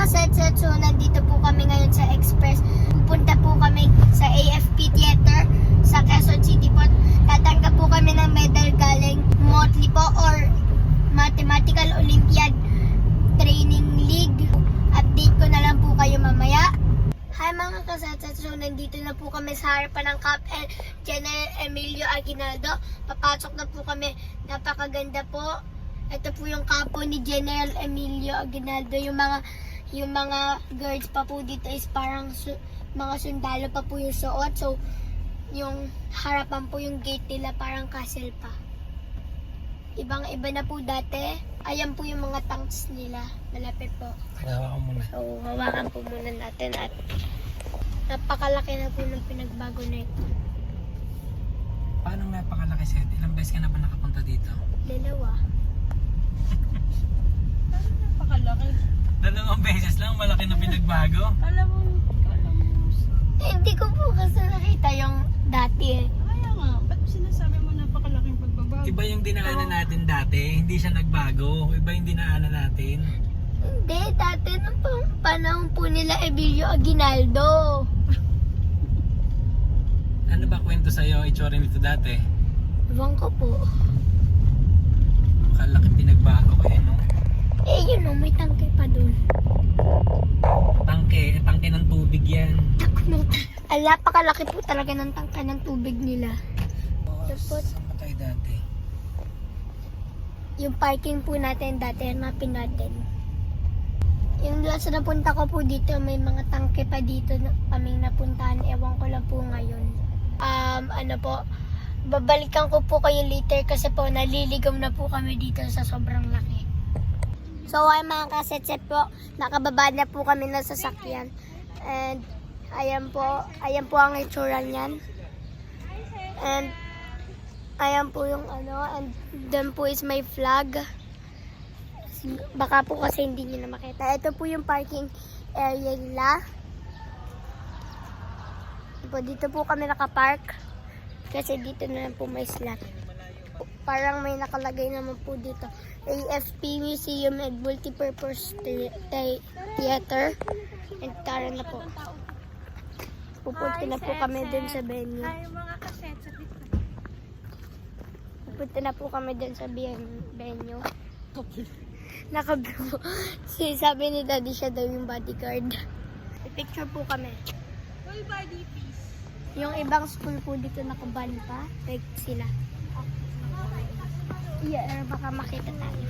kasetset, so nandito po kami ngayon sa Express. Pupunta po kami sa AFP Theater sa Quezon City po. Tatanggap po kami ng medal galing Motley po or Mathematical Olympiad Training League. Update ko na lang po kayo mamaya. Hi mga kasetset, so nandito na po kami sa harapan ng Cap General Emilio Aguinaldo. Papasok na po kami. Napakaganda po. Ito po yung kapo ni General Emilio Aguinaldo. Yung mga girls pa po dito is parang mga sundalo pa po yung suot. So, yung harapan po yung gate nila parang castle pa. Ibang-iba na po dati. Ayan po yung mga tanks nila. Malapit po. Hawakan muna. So, hawakan po muna natin at napakalaki na po ng pinagbago na ito. Paano napakalaki, Seth? Ilang beses ka na ba nakapunta dito? Dalawa. Napakalaki. Dalawang beses lang, malaki na pinagbago. Alam mo. Hindi ko po kasi nakita yung dati eh. Kaya nga, ba't sinasabi mo napakalaking pagbabago? Iba yung dinaanan natin dati, hindi siya nagbago. Iba yung dinaanan natin. Hindi, dati nung panahon po nila Emilio Aguinaldo. Ano ba kwento sa'yo, itsura nito dati? Ewan ko po. Kalaki pinagbago kayo, no? Eh, yun o, may tangke pa dun. Tangke ng tubig yan. Napakalaki po talaga ng tangke ng tubig nila. Tapos, Saan pa tayo dati? yung parking po natin dati, hanapin natin. Yung last na punta ko po dito, may mga tangke pa dito na kaming napuntahan. Ewan ko lang po ngayon. Ano po, babalikan ko po kayo later kasi po naliligaw na po kami dito sa sobrang laki. So ay mga kasetset po, nakababa na po kami ng sasakyan. And ayan po ang itsura niyan. And ayan po yung ano, and then po is my flag. Baka po kasi hindi nyo na makita. Ito po yung parking area nila. Dito po kami nakapark. Kasi dito na lang po may slot. Parang may nakalagay naman po dito. AFP Museum and Multipurpose Theater. And tara na po. Pupunta na po kami dun sa venue. Ay, mga kasetsa dito. Pupunta na po kami dun sa venue. Nakablue. Sabi ni Daddy siya daw yung bodyguard. I-picture po kami. Full body piece. Yung ibang school po dito nakaban pa. Like sila. Yeah, baka makita tayo.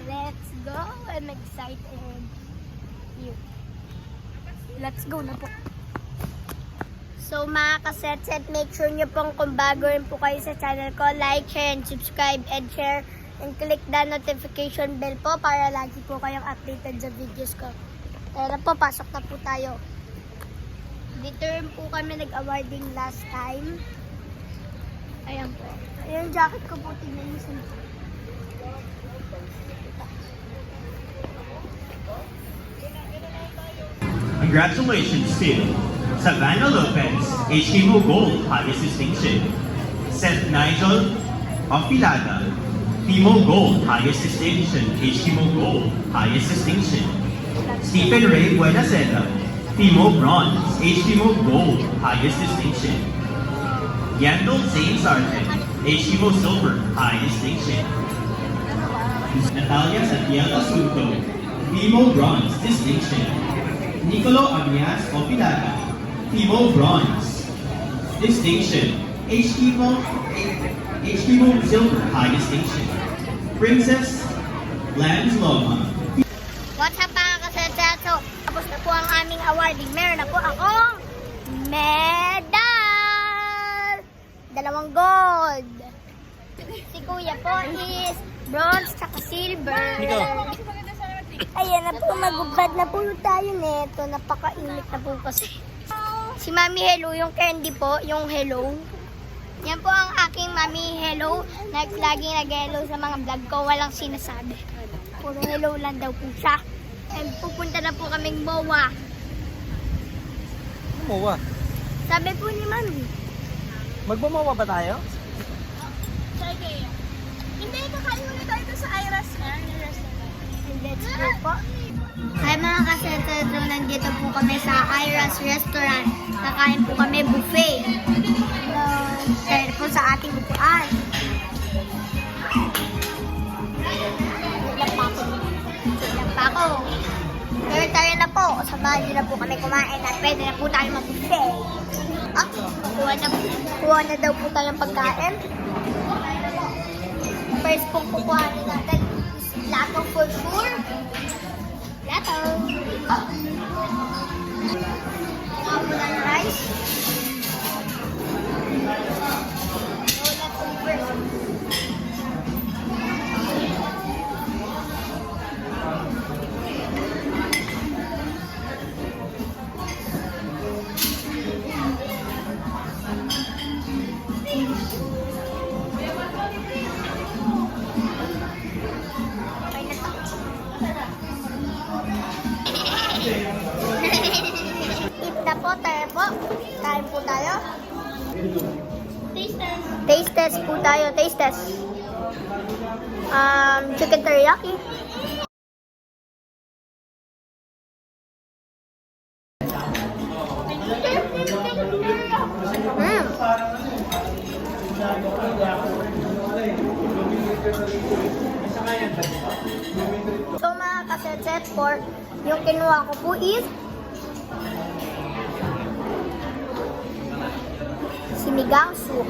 Let's go. I'm excited. You. Let's go na po. So mga kasetset, make sure nyo pong kung bago rin po kayo sa channel ko, like, share, and subscribe, and share, and click the notification bell po para lagi po kayong updated sa videos ko. Tara po, pasok na po tayo. Dito rin po kami nag-awarding last time. Ayan po. Ayan yung jacket ko po, tingnan nyo sa Congratulations to Savannah Lopez, HMO Gold, highest distinction. Seth Nigel Afilada, FIMO Gold, highest distinction. HMO Gold, highest distinction. Stephen Ray Buenaceda, FIMO Bronze, HMO Gold, highest distinction. Yandel Zane Sargent, HMO Silver, high distinction. Natalia Santiago Asunto, FIMO Bronze, distinction. Nicolo Agnias Opilada, FIMO Bronze, distinction. HMO Silver, high distinction. Princess Lance Loma. What's up mga kasetset? So, tapos na po ang aming awarding. Meron na po akong medal! 2 gold. Si Kuya po is bronze tsaka silver. Ayan na po, magubad na po tayo neto. Napakainit na po kasi. Si Mami Hello, yung candy po, yung hello. Yan po ang aking Mami Hello. Laging nag-hello sa mga vlog ko, walang sinasabi. Puro hello lang daw po siya. And pupunta na po kaming MOA. Mawa. Sabi po ni Mami. Magmamawa ba tayo? Sige. Hindi, kakain muna tayo sa Iras. let's go po. Ay mga kasetso, nandito po kami sa Ira's Restaurant. Kakain po kami buffet. Kaya po sa ating upuan. Lang pa ako. Pero tayo na po. Samahan nyo na po kami kumain at pwede na po tayo mag-buffet. Ah, kuha na daw po tayong pagkain. First pong kukuhanin natin is lato for sure. Lato. Wala na rice. Wala pong first. Eat na po tayo po. Kain po tayo. Taste test po tayo. Taste test. Chicken teriyaki. So mga kasetset pork, yung kinuha ko po is sinigang soup.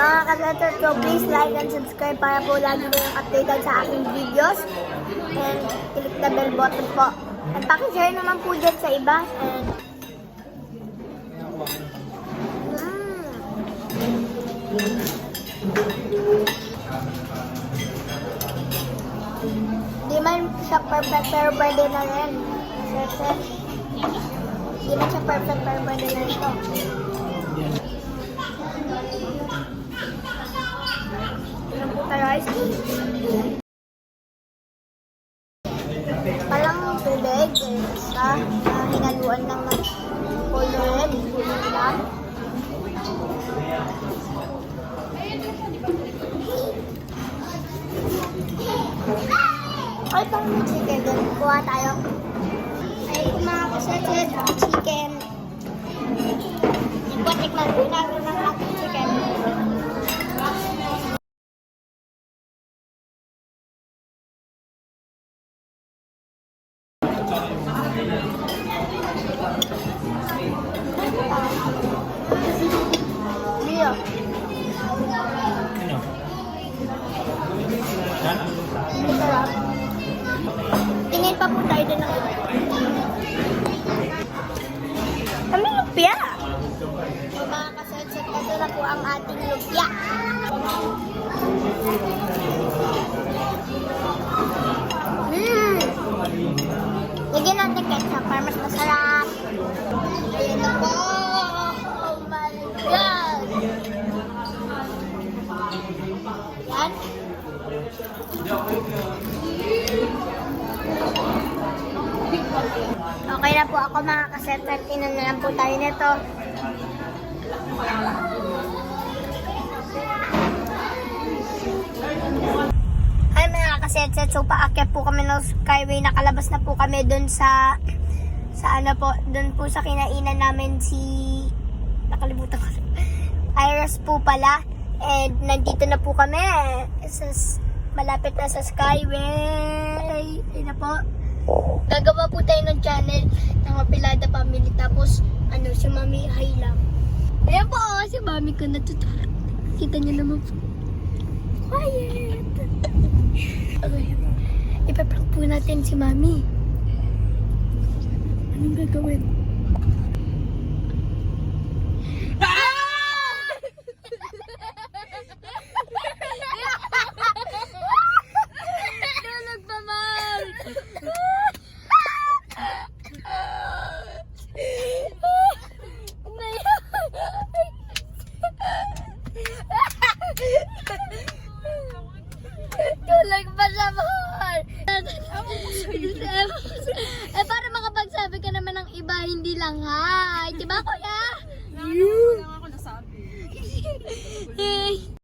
Mga kasetset, so please like and subscribe para po lagi kayong updated sa aking videos. And click the bell button po. At pakishare naman po dyan sa iba. And di man siya perfect pero pwede na rin. Di man siya perfect pero pwede na rin po. Ano po tayo guys? Parang tubig, sa hinaluan ng colored. Ay, parang chicken din. Kuha tayo. Ay, mga kasetset, chicken. Ipatikman po natin ng ating chicken. Leo. Ano? Sarap. Tingin pa po tayo din ng iba. Kami lumpia. So, mga kasetset, ito na po ang ating lumpia. Lagyan natin ketchup para mas masarap. Ayan na po. Oh my God. Yan. Okay na po ako mga kasetset. Tinan na lang po tayo nito. Ay mga kasetset, so paakyat po kami ng Skyway. Nakalabas na po kami dun sa ano po, dun po sa kinainan namin nakalimutan ko. Ira's po pala. And nandito na po kami. Malapit na sa Skyway. Ayun na po. Gagawa po tayo ng channel ng Apilada Family. Tapos, si Mami hi lang. Ayan po, si Mami ko natutuwa. Kita niyo naman po. Quiet. Okay. Ipaprank po natin si Mami. Anong gagawin? Tulog pa, Mal! Tulog pa siya, Mal! Para makapagsabi ka naman ng iba, hindi lang Hi! Diba, kuya? Wala ako nasabi. Hey!